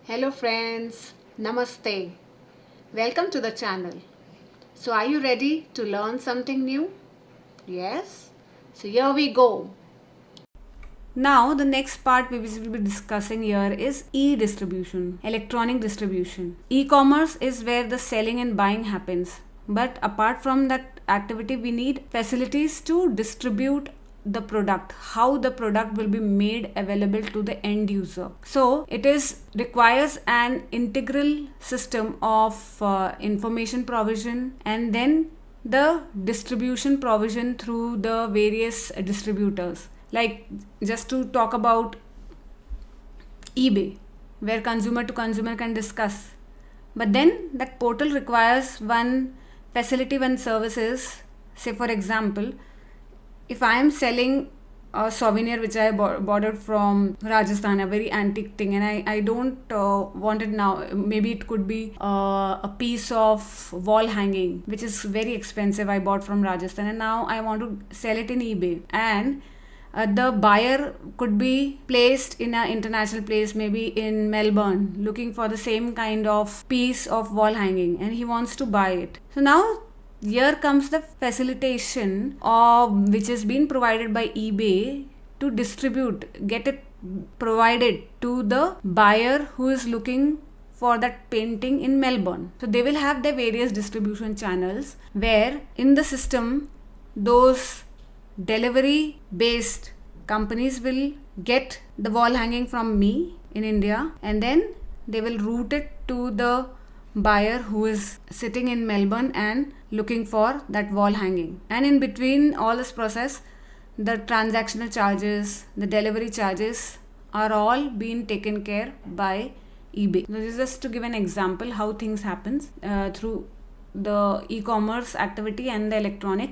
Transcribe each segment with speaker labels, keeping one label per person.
Speaker 1: Hello friends, Namaste. Welcome to the channel. So are you ready to learn something new? Yes? So here we go. Now the next part we will be discussing here is e-distribution, electronic distribution. E-commerce is where the selling and buying happens. But apart from that activity, we need facilities to distribute the product, how the product will be made available to the end user. So it is requires an integral system of information provision and then the distribution provision through the various distributors. Like, just to talk about eBay, where consumer to consumer can discuss. But then that portal requires one facility, one services. Say for example, if I am selling a souvenir which I bought it from Rajasthan, a very antique thing, and I don't want it now. Maybe it could be a piece of wall hanging which is very expensive. I bought from Rajasthan, and now I want to sell it in eBay. And the buyer could be placed in an international place, maybe in Melbourne, looking for the same kind of piece of wall hanging, and he wants to buy it. So now here comes the facilitation of which is being provided by eBay to get it provided to the buyer who is looking for that painting in Melbourne. So they will have their various distribution channels where in the system those delivery based companies will get the wall hanging from me in India, and then they will route it to the buyer who is sitting in Melbourne and looking for that wall hanging. And in between all this process, the transactional charges, the delivery charges are all being taken care by eBay. So this is just to give an example how things happens through the e-commerce activity and the electronic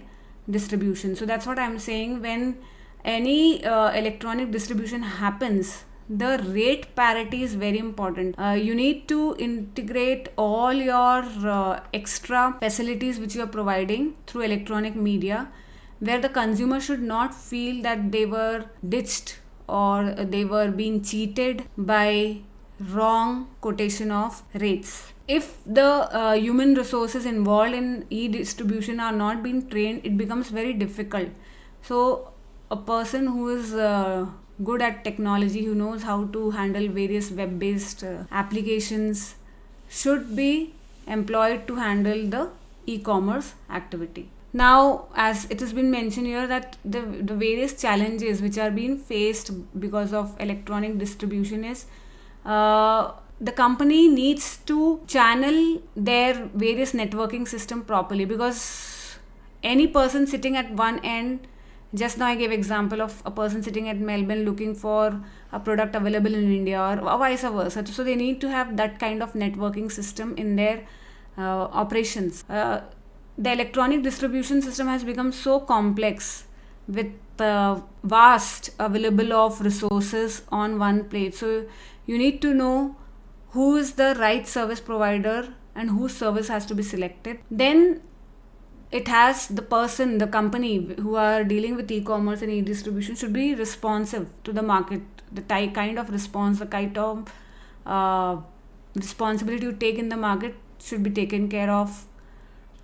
Speaker 1: distribution. So that's what I'm saying. When any electronic distribution happens, the rate parity is very important. You need to integrate all your extra facilities which you are providing through electronic media, where the consumer should not feel that they were ditched or they were being cheated by wrong quotation of rates. If the human resources involved in e-distribution are not being trained, it becomes very difficult. So a person who is good at technology, who knows how to handle various web-based applications, should be employed to handle the e-commerce activity. Now, as it has been mentioned here, that the various challenges which are being faced because of electronic distribution is the company needs to channel their various networking system properly, because any person sitting at one end, just now I gave example of a person sitting at Melbourne looking for a product available in India or vice versa. So they need to have that kind of networking system in their operations. The electronic distribution system has become so complex with vast available of resources on one plate. So you need to know who is the right service provider and whose service has to be selected. Then it has the person, the company who are dealing with e-commerce and e-distribution should be responsive to the market. The kind of response, the kind of responsibility you take in the market should be taken care of.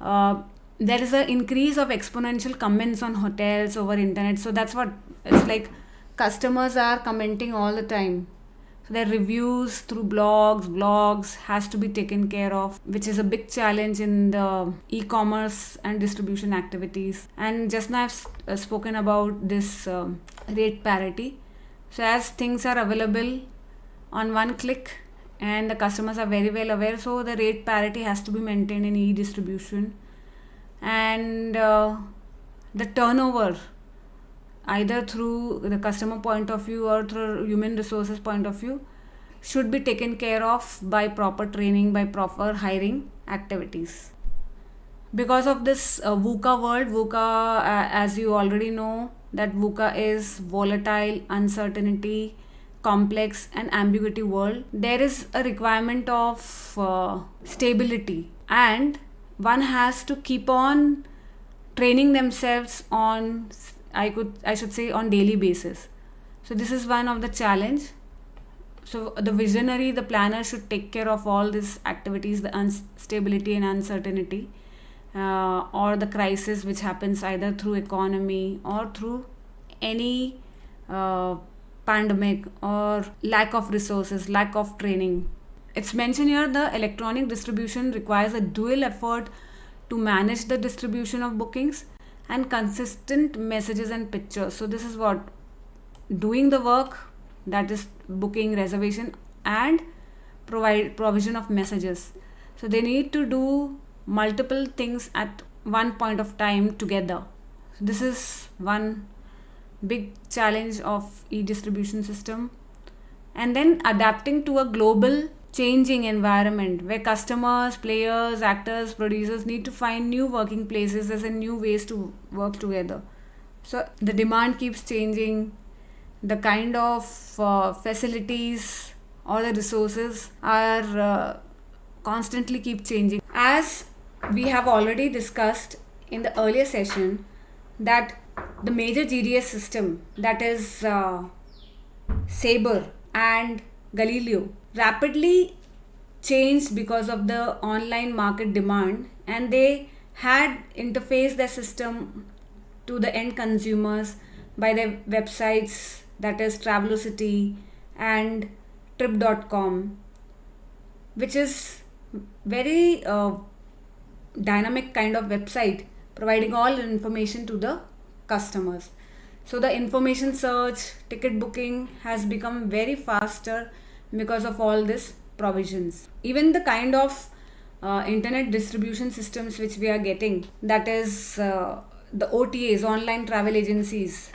Speaker 1: There is an increase of exponential comments on hotels over internet. So that's what it's like. Customers are commenting all the time. So their reviews through blogs has to be taken care of, which is a big challenge in the e-commerce and distribution activities. And just now I've spoken about this rate parity. So as things are available on one click and the customers are very well aware, so the rate parity has to be maintained in e-distribution. And the turnover, either through the customer point of view or through human resources point of view, should be taken care of by proper training, by proper hiring activities. Because of this VUCA world, as you already know, that VUCA is volatile, uncertainty, complex and ambiguity world. There is a requirement of stability, and one has to keep on training themselves on, I should say, on daily basis. So this is one of the challenge So the visionary, the planner should take care of all these activities, the instability and uncertainty, or the crisis which happens either through economy or through any pandemic or lack of resources, lack of training. It's mentioned here the electronic distribution requires a dual effort to manage the distribution of bookings and consistent messages and pictures. So this is what doing the work, that is booking, reservation, and provision of messages. So they need to do multiple things at one point of time together. So this is one big challenge of e-distribution system. And then adapting to a global changing environment where customers, players, actors, producers need to find new working places as in new ways to work together. So the demand keeps changing, the kind of facilities or the resources are constantly keep changing. As we have already discussed in the earlier session, that the major GDS system, that is Sabre and Galileo, rapidly changed because of the online market demand, and they had interfaced their system to the end consumers by their websites, that is Travelocity and trip.com, which is very dynamic kind of website providing all information to the customers. So the information search, ticket booking has become very faster because of all these provisions. Even the kind of internet distribution systems which we are getting, that is the OTAs, online travel agencies,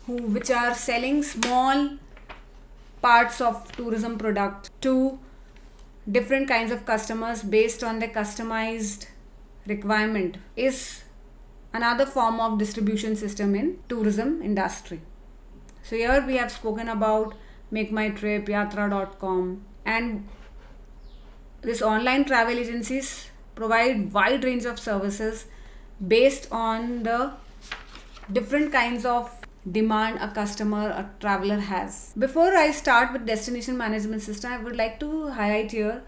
Speaker 1: which are selling small parts of tourism product to different kinds of customers based on their customized requirement, is another form of distribution system in tourism industry. So here we have spoken about Make My Trip, Yatra.com, and this online travel agencies provide wide range of services based on the different kinds of demand a customer, a traveler has. Before I start with destination management system, I would like to highlight here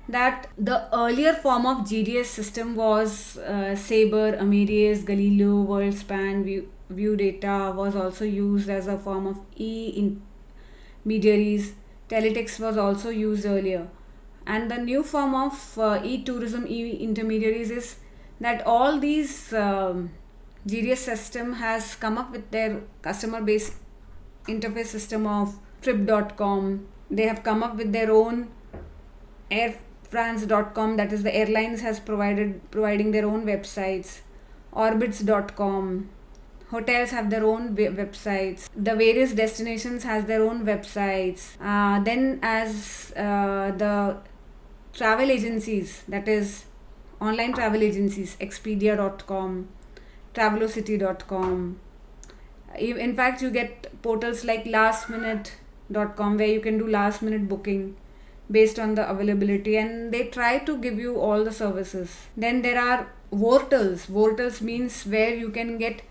Speaker 1: that the earlier form of GDS system was Sabre, Amadeus, Galileo, WorldSpan, View Data was also used as a form of e-intermediaries. Teletext was also used earlier. And the new form of e-tourism, e-intermediaries is that all these GDS system has come up with their customer base interface system of trip.com. They have come up with their own airfrance.com, that is the airlines has providing their own websites. Orbitz.com. Hotels have their own websites. The various destinations has their own websites. Then as the travel agencies, that is online travel agencies, Expedia.com, Travelocity.com. In fact, you get portals like lastminute.com where you can do last minute booking based on the availability, and they try to give you all the services. Then there are vortals. Vortals means where you can get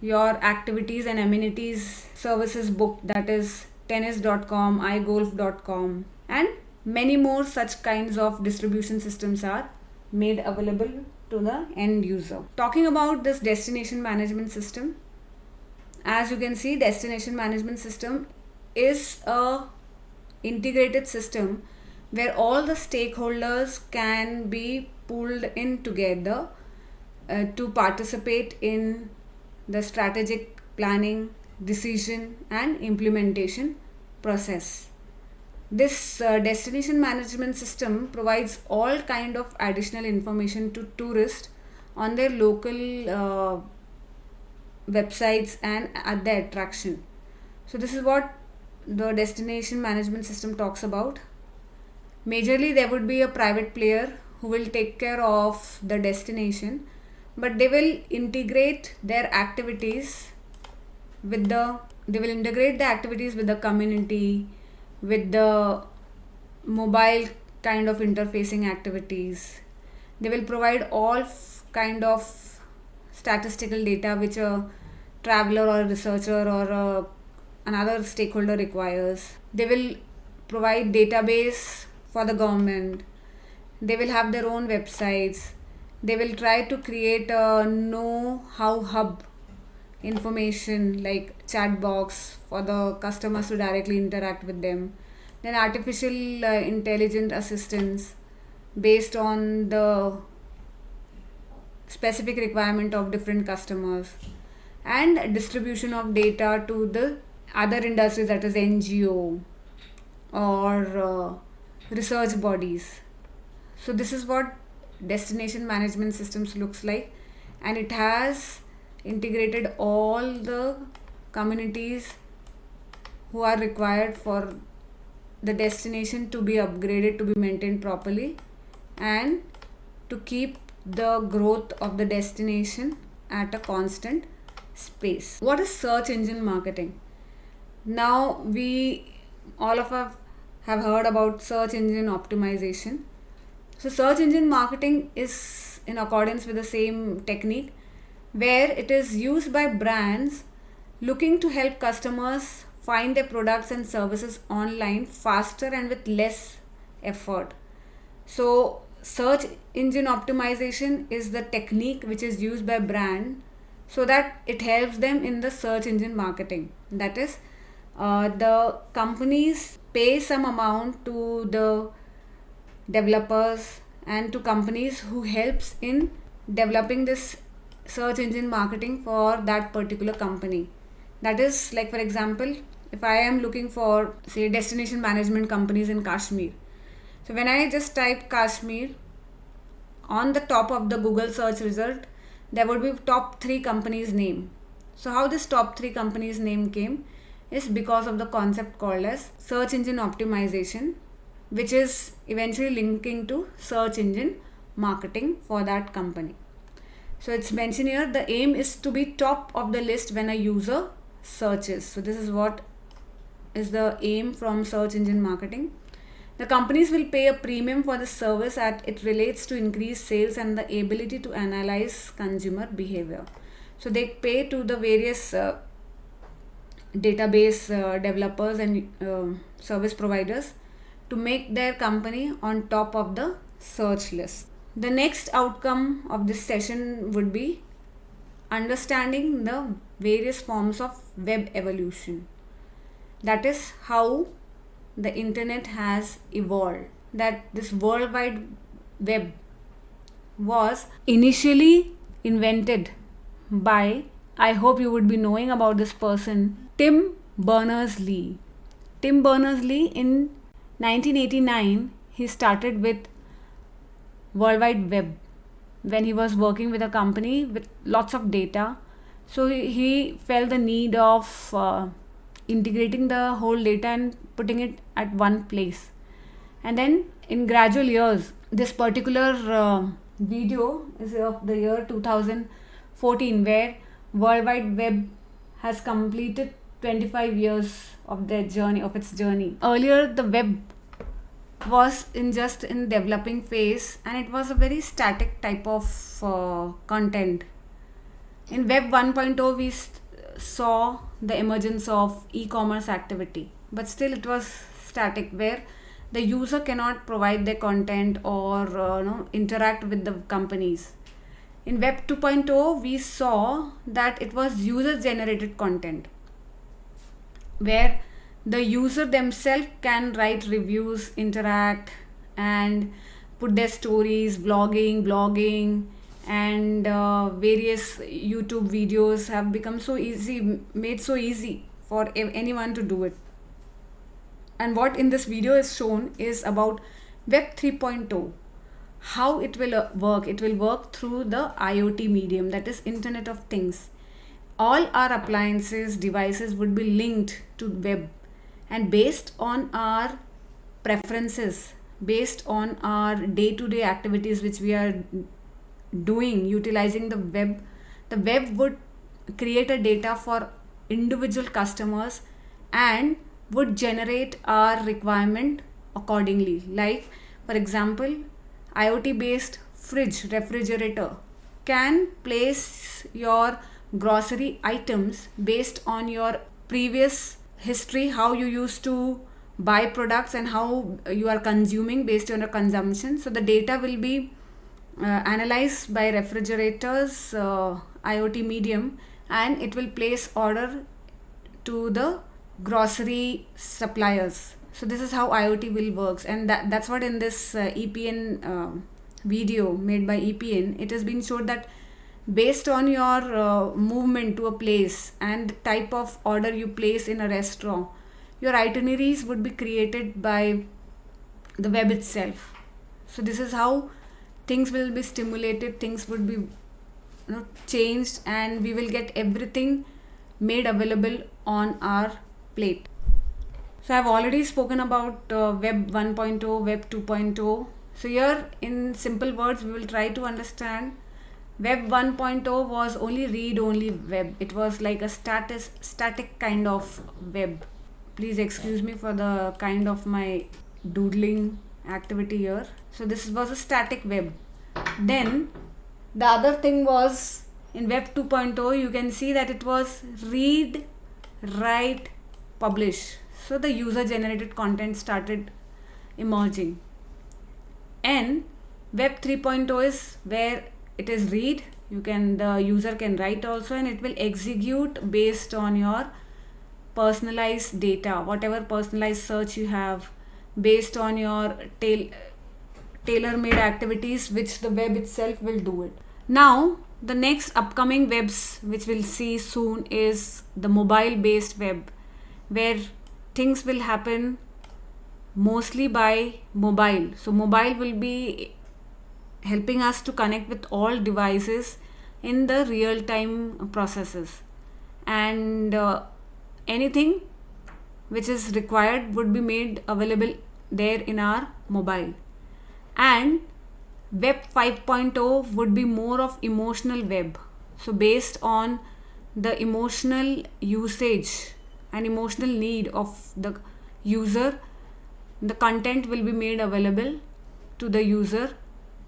Speaker 1: your activities and amenities services booked, that is tennis.com, igolf.com, and many more such kinds of distribution systems are made available to the end user. Talking about this destination management system, as you can see, destination management system is a integrated system where all the stakeholders can be pulled in together to participate in the strategic planning, decision and implementation process. This destination management system provides all kind of additional information to tourists on their local websites and at the attraction. So this is what the destination management system talks about. Majorly there would be a private player who will take care of the destination, but they will integrate their activities with the community, with the mobile kind of interfacing activities. They will provide all kind of statistical data which a traveler or a researcher or another stakeholder requires. They will provide database for the government. They will have their own websites. They will try to create a know-how hub information like chat box for the customers to directly interact with them. Then artificial intelligent assistance based on the specific requirement of different customers, and distribution of data to the other industries, that is NGO or research bodies. So this is what destination management systems looks like, and it has integrated all the communities who are required for the destination to be upgraded, to be maintained properly, and to keep the growth of the destination at a constant space. What is search engine marketing? Now we all of us have heard about search engine optimization. So search engine marketing is in accordance with the same technique, where it is used by brands looking to help customers find their products and services online faster and with less effort. So search engine optimization is the technique which is used by brand so that it helps them in the search engine marketing. That is, the companies pay some amount to the developers and to companies who helps in developing this search engine marketing for that particular company. That is, like for example, if I am looking for say destination management companies in Kashmir, so when I just type Kashmir, on the top of the Google search result there would be top 3 companies name. So how this top 3 companies name came is because of the concept called as search engine optimization, which is eventually linking to search engine marketing for that company. So it's mentioned here, the aim is to be top of the list when a user searches. So this is what is the aim from search engine marketing. The companies will pay a premium for the service as it relates to increased sales and the ability to analyze consumer behavior. So they pay to the various database developers and service providers to make their company on top of the search list. The next outcome of this session would be understanding the various forms of web evolution. That is how the internet has evolved. That this World Wide Web was initially invented by, I hope you would be knowing about this person, Tim Berners-Lee. Tim Berners-Lee in 1989, he started with World Wide Web when he was working with a company with lots of data. So he felt the need of integrating the whole data and putting it at one place. And then in gradual years, this particular video is of the year 2014, where World Wide Web has completed 25 years of their journey, of its journey. Earlier, the web was in developing phase, and it was a very static type of content. In Web 1.0, we saw the emergence of e-commerce activity, but still it was static, where the user cannot provide their content or interact with the companies. In Web 2.0, we saw that it was user-generated content, where the user themselves can write reviews, interact, and put their stories, blogging, and various YouTube videos have become so easy, made so easy for anyone to do it. And what in this video is shown is about Web 3.0. How it will work. It will work through the IoT medium, that is Internet of Things. All our appliances, devices would be linked to web, and based on our preferences, based on our day-to-day activities which we are doing utilizing the web would create a data for individual customers and would generate our requirement accordingly. Like for example, IoT based refrigerator can place your grocery items based on your previous history, how you used to buy products and how you are consuming based on your consumption. So the data will be analyzed by refrigerators, IoT medium, and it will place order to the grocery suppliers. So this is how IoT will works, and that's what in this EPN video made by EPN, it has been showed that based on your movement to a place and type of order you place in a restaurant, your itineraries would be created by the web itself. So this is how things will be stimulated, things would be changed, and we will get everything made available on our plate. So I've already spoken about Web 1.0, Web 2.0. So here in simple words we will try to understand. Web 1.0 was only read-only web. It was like a static kind of web. Please excuse me for the kind of my doodling activity here. So this was a static web. Then the other thing was in Web 2.0, you can see that it was read, write, publish. So the user generated content started emerging. And Web 3.0 is where it is read, the user can write also, and it will execute based on your personalized data, whatever personalized search you have, based on your tailor-made activities, which the web itself will do it. Now the next upcoming webs which we'll see soon is the mobile based web, where things will happen mostly by mobile. So mobile will be helping us to connect with all devices in the real time processes, and anything which is required would be made available there in our mobile. And Web 5.0 would be more of emotional web. So based on the emotional usage and emotional need of the user, the content will be made available to the user,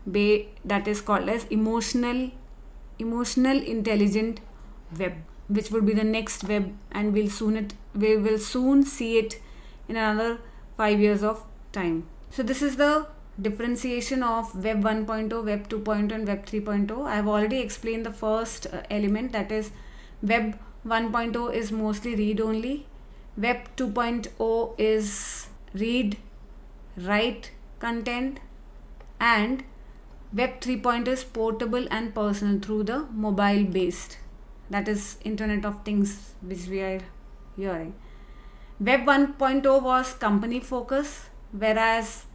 Speaker 1: that is called as emotional intelligent web, which would be the next web, and we will soon see it in another 5 years of time. So this is the differentiation of Web 1.0, Web 2.0 and Web 3.0. I have already explained the first element, that is Web 1.0 is mostly read only. Web 2.0 is read, write content, and Web 3.0 is portable and personal through the mobile based, that is Internet of Things which we are hearing. Web 1.0 was company focus, whereas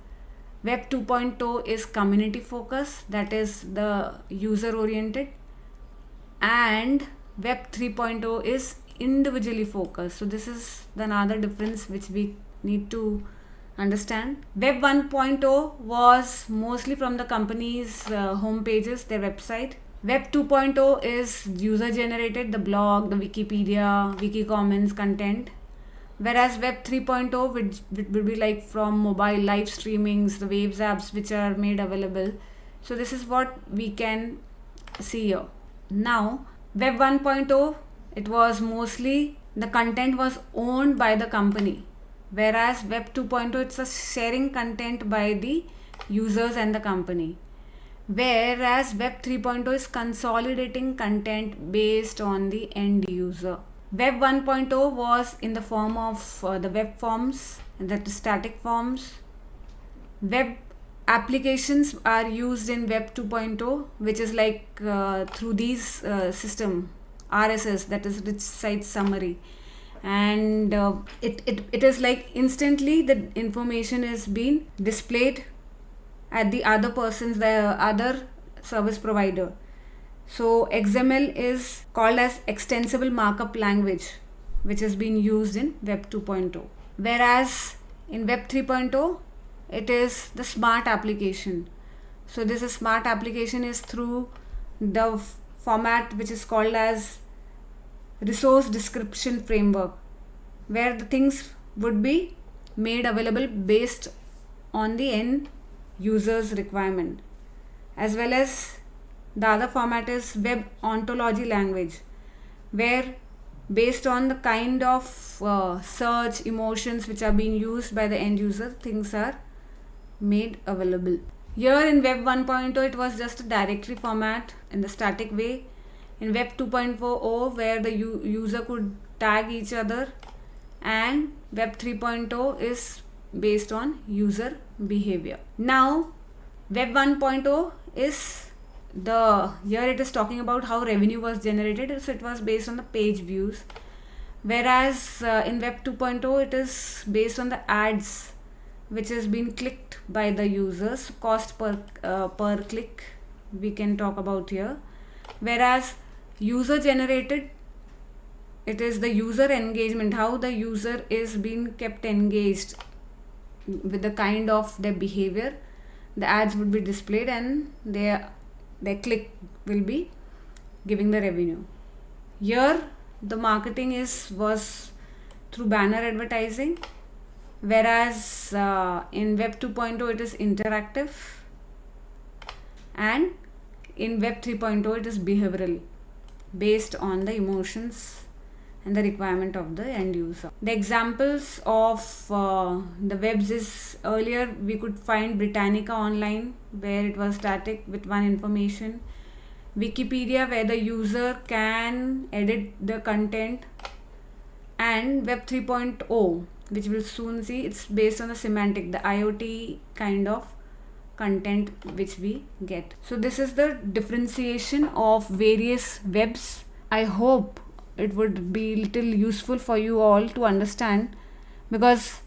Speaker 1: Web 2.0 is community focus, that is the user oriented, and Web 3.0 is individually focused. So this is another difference which we need to understand. Web 1.0 was mostly from the company's home pages, their website. Web 2.0 is user generated, the blog, the Wikipedia, Wikicommons content. Whereas Web 3.0 would be like from mobile live streamings, the Waves apps which are made available. So this is what we can see here. Now Web 1.0, it was mostly the content was owned by the company, whereas Web 2.0 it's a sharing content by the users and the company, whereas Web 3.0 is consolidating content based on the end user. Web 1.0 was in the form of the web forms, that is static forms. Web applications are used in Web 2.0, which is like through these system RSS, that is rich site summary, and it is like instantly the information is being displayed at the other person's, the other service provider. So XML is called as extensible markup language, which has been used in Web 2.0, whereas in Web 3.0 it is the smart application. So this smart application is through the format which is called as resource description framework, where the things would be made available based on the end user's requirement. As well as the other format is web ontology language, where based on the kind of search emotions which are being used by the end user, things are made available. Here in Web 1.0 it was just a directory format in the static way. In Web 2.0 where the user could tag each other, and Web 3.0 is based on user behavior. Now Web 1.0 is here it is talking about how revenue was generated, so it was based on the page views, whereas in Web 2.0 it is based on the ads which has been clicked by the users, cost per click we can talk about here. Whereas user generated, it is the user engagement, how the user is being kept engaged with the kind of their behavior. The ads would be displayed and their click will be giving the revenue. Here the marketing was through banner advertising, whereas in Web 2.0 it is interactive, and in Web 3.0 it is behavioral, based on the emotions and the requirement of the end user. The examples of the webs is, earlier we could find Britannica online where it was static with one information, Wikipedia where the user can edit the content, and Web 3.0 which we'll soon see, it's based on the semantic, the IoT kind of content which we get. So this is the differentiation of various webs. I hope it would be little useful for you all to understand, because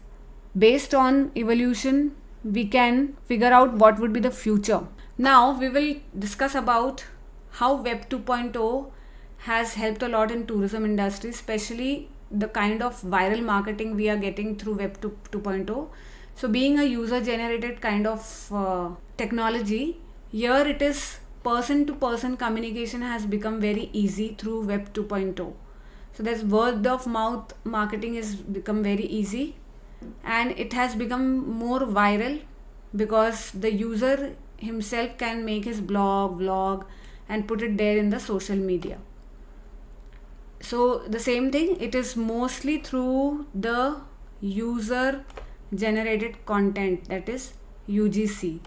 Speaker 1: based on evolution we can figure out what would be the future. Now we will discuss about how Web 2.0 has helped a lot in tourism industry, especially the kind of viral marketing we are getting through Web 2.0. So being a user generated kind of technology, here it is person to person communication has become very easy through Web 2.0. So there's word of mouth marketing is become very easy, and it has become more viral because the user himself can make his vlog and put it there in the social media. So the same thing, it is mostly through the user generated content, that is UGC,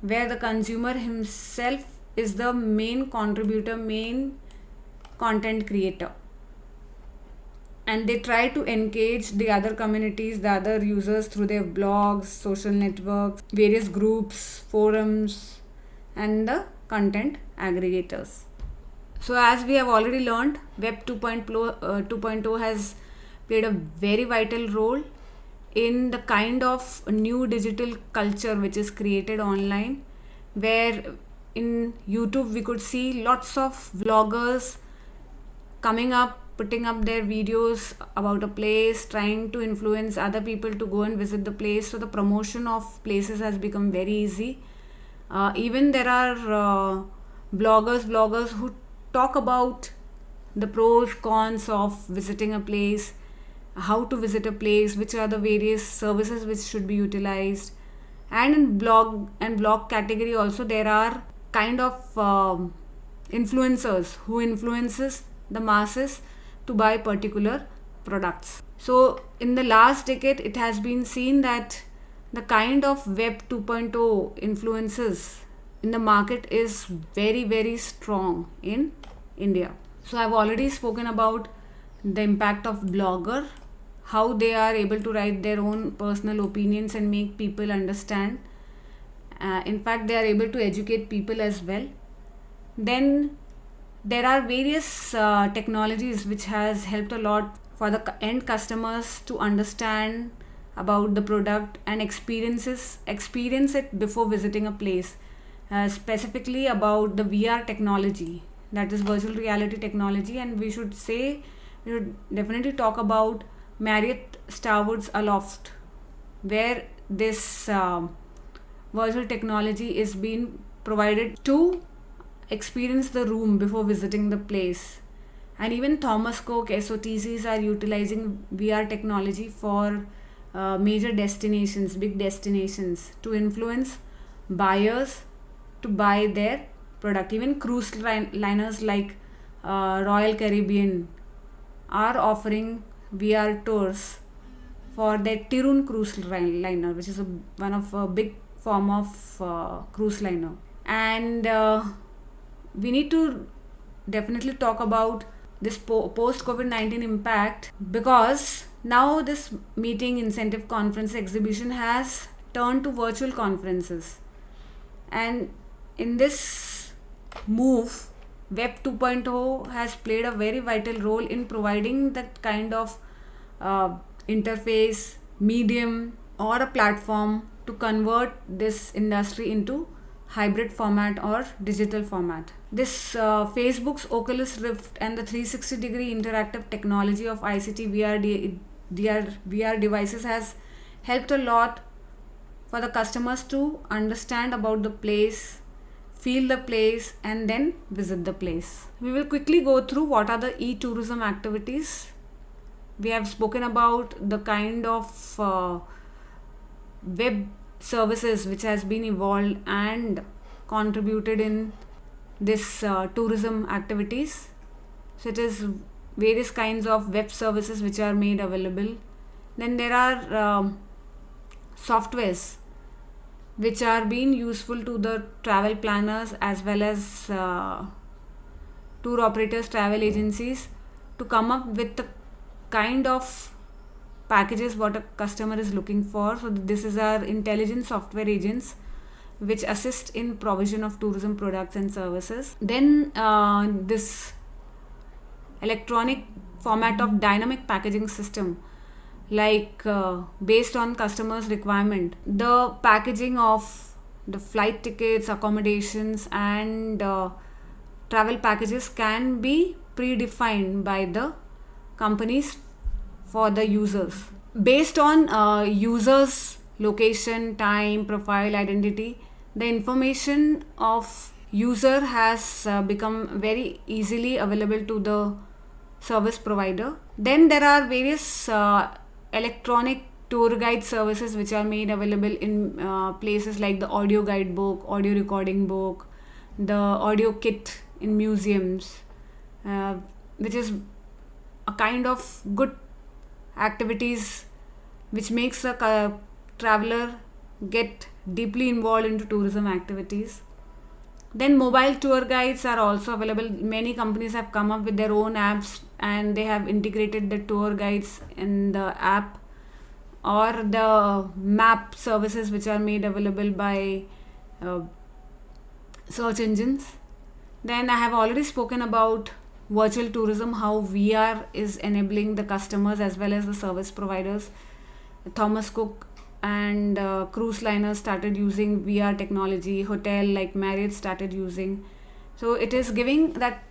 Speaker 1: where the consumer himself is the main contributor, main content creator, and they try to engage the other communities, the other users through their blogs, social networks, various groups, forums, and the content aggregators. So as we have already learned, Web 2.0 has played a very vital role in the kind of new digital culture which is created online, where in YouTube we could see lots of vloggers coming up, putting up their videos about a place, trying to influence other people to go and visit the place. So the promotion of places has become very easy. Even there are bloggers who talk about the pros, cons of visiting a place, how to visit a place, which are the various services which should be utilized. And in blog category also there are kind of influencers who influences the masses to buy particular products. So in the last decade it has been seen that the kind of Web 2.0 influences in the market is very, very strong in India. So I've already spoken about the impact of blogger, how they are able to write their own personal opinions and make people understand. In fact, they are able to educate people as well. Then there are various technologies which has helped a lot for the end customers to understand about the product and experience it before visiting a place. Specifically about the VR technology, that is virtual reality technology, and we should definitely talk about Marriott Starwood's Aloft, where this virtual technology is being provided to experience the room before visiting the place. And even Thomas Cook SOTCs are utilizing VR technology for major destinations, big destinations, to influence buyers to buy their product. Even cruise liners like Royal Caribbean are offering VR tours for their Tirun cruise liner, which is one of a big form of cruise liner. And we need to definitely talk about this post COVID-19 impact, because now this meeting, incentive, conference, exhibition has turned to virtual conferences. And in this move, Web 2.0 has played a very vital role in providing that kind of interface, medium, or a platform to convert this industry into hybrid format or digital format. This Facebook's Oculus Rift and the 360-degree interactive technology of ICT VR devices has helped a lot for the customers to understand about the place, feel the place, and then visit the place. We will quickly go through what are the e-tourism activities. We have spoken about the kind of web services which has been evolved and contributed in this tourism activities. So it is various kinds of web services which are made available. Then there are softwares which are being useful to the travel planners as well as tour operators, travel agencies, to come up with the kind of packages what a customer is looking for. So this is our intelligent software agents which assist in provision of tourism products and services. Then this electronic format of dynamic packaging system, like based on customers' requirement, the packaging of the flight tickets, accommodations, and travel packages can be predefined by the companies for the users based on users' location, time, profile, identity. The information of user has become very easily available to the service provider. Then there are various electronic tour guide services which are made available in places like the audio guidebook, audio recording book, the audio kit in museums, which is a kind of good activities which makes a traveler get deeply involved into tourism activities. Then mobile tour guides are also available. Many companies have come up with their own apps and they have integrated the tour guides in the app, or the map services which are made available by search engines. Then I have already spoken about virtual tourism, how VR is enabling the customers as well as the service providers. Thomas Cook and cruise liners started using VR technology. Hotel like Marriott started using. So it is giving that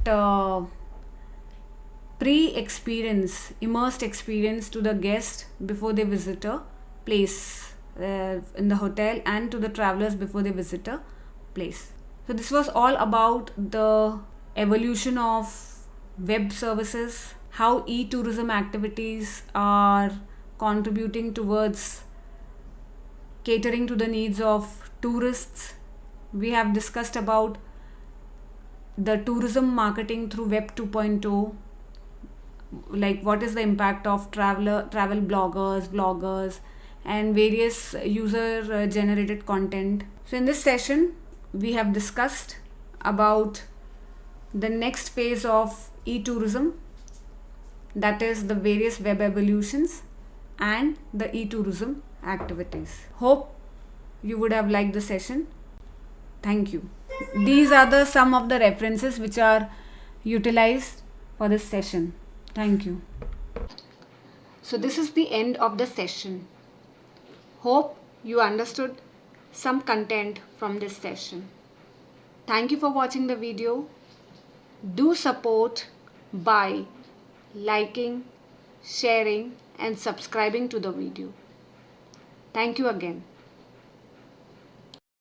Speaker 1: pre-experience, immersed experience to the guest before they visit a place in the hotel, and to the travelers before they visit a place. So this was all about the evolution of web services, how e-tourism activities are contributing towards catering to the needs of tourists. We have discussed about the tourism marketing through Web 2.0, like what is the impact of travel bloggers, vloggers, and various user generated content. So in this session we have discussed about the next phase of e-tourism, that is the various web evolutions and the e-tourism activities. Hope you would have liked the session. Thank you. These are some of the references which are utilized for this session. Thank you. So this is the end of the session. Hope you understood some content from this session. Thank you for watching the video. Do support by liking, sharing, and subscribing to the video. Thank you again.